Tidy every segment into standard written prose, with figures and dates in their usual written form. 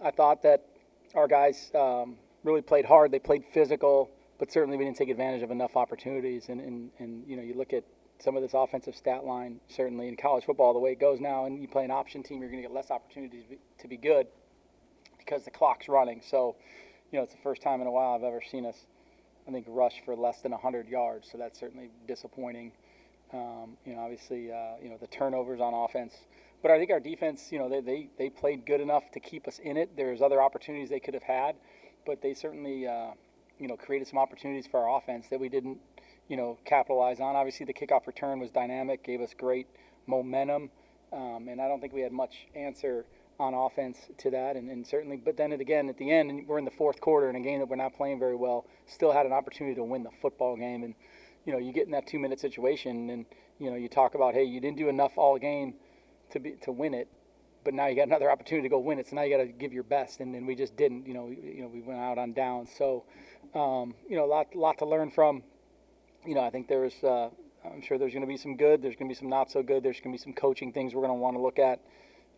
I thought that our guys really played hard. They played physical, but certainly we didn't take advantage of enough opportunities. And you look at some of this offensive stat line, certainly in college football, the way it goes now, and you play an option team, you're going to get less opportunities to be good because the clock's running. So, it's the first time in a while I've ever seen us, I think, rush for less than 100 yards. So that's certainly disappointing. Obviously, the turnovers on offense. But I think our defense, they played good enough to keep us in it. There's other opportunities they could have had, but they certainly, created some opportunities for our offense that we didn't, capitalize on. Obviously, the kickoff return was dynamic, gave us great momentum, and I don't think we had much answer on offense to that. And certainly, but then again, at the end, we're in the fourth quarter in a game that we're not playing very well, still had an opportunity to win the football game. And, you get in that 2-minute situation and, you talk about, hey, you didn't do enough all game to win it, but now you got another opportunity to go win it. So now you got to give your best, and we just didn't. We went out on downs. So, lot to learn from. I think I'm sure there's going to be some good. There's going to be some not so good. There's going to be some coaching things we're going to want to look at.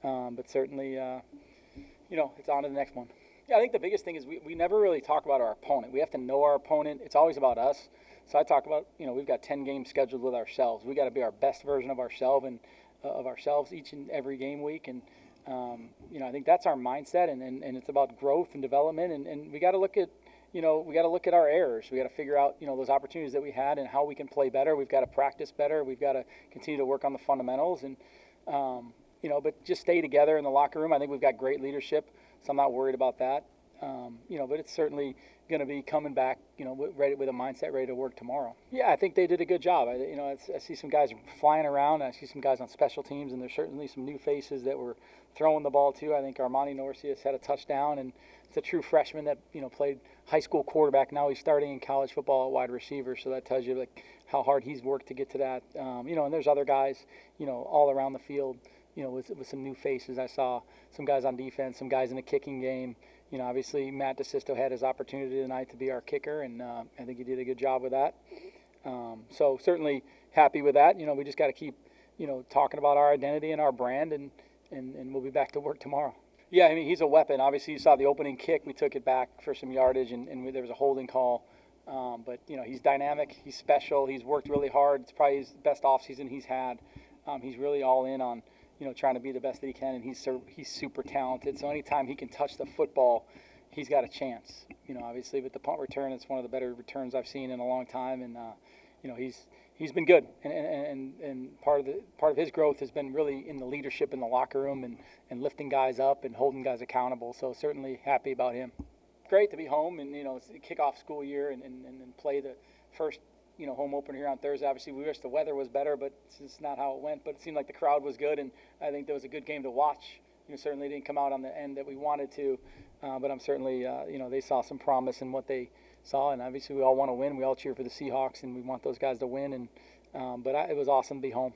But certainly, it's on to the next one. Yeah, I think the biggest thing is we never really talk about our opponent. We have to know our opponent. It's always about us. So I talk about, we've got 10 games scheduled with ourselves. We got to be our best version of ourselves each and every game week. And, I think that's our mindset, and it's about growth and development. And we got to look at, our errors. We got to figure out, those opportunities that we had and how we can play better. We've got to practice better. We've got to continue to work on the fundamentals and, but just stay together in the locker room. I think we've got great leadership, so I'm not worried about that. But it's certainly going to be coming back, ready with a mindset ready to work tomorrow. Yeah, I think they did a good job. I see some guys flying around. I see some guys on special teams, and there's certainly some new faces that were throwing the ball too. I think Armani Norcius had a touchdown, and it's a true freshman that played high school quarterback. Now he's starting in college football at wide receiver, so that tells you how hard he's worked to get to that. And there's other guys, all around the field. With some new faces. I saw some guys on defense, some guys in the kicking game. Obviously Matt DeSisto had his opportunity tonight to be our kicker, and I think he did a good job with that. So certainly happy with that. We just got to keep, talking about our identity and our brand, and we'll be back to work tomorrow. Yeah, I mean, he's a weapon. Obviously, you saw the opening kick. We took it back for some yardage, and there was a holding call. But, he's dynamic. He's special. He's worked really hard. It's probably his best offseason he's had. He's really all in on trying to be the best that he can, and he's super talented. So anytime he can touch the football, he's got a chance. Obviously with the punt return, it's one of the better returns I've seen in a long time, and he's been good. And part of his growth has been really in the leadership in the locker room and lifting guys up and holding guys accountable. So certainly happy about him. Great to be home and kick off school year and play the first home opener here on Thursday. Obviously, we wish the weather was better, but it's just not how it went. But it seemed like the crowd was good, and I think that was a good game to watch. Certainly didn't come out on the end that we wanted to, but I'm certainly, they saw some promise in what they saw, and obviously we all want to win. We all cheer for the Seahawks, and we want those guys to win. And but it was awesome to be home.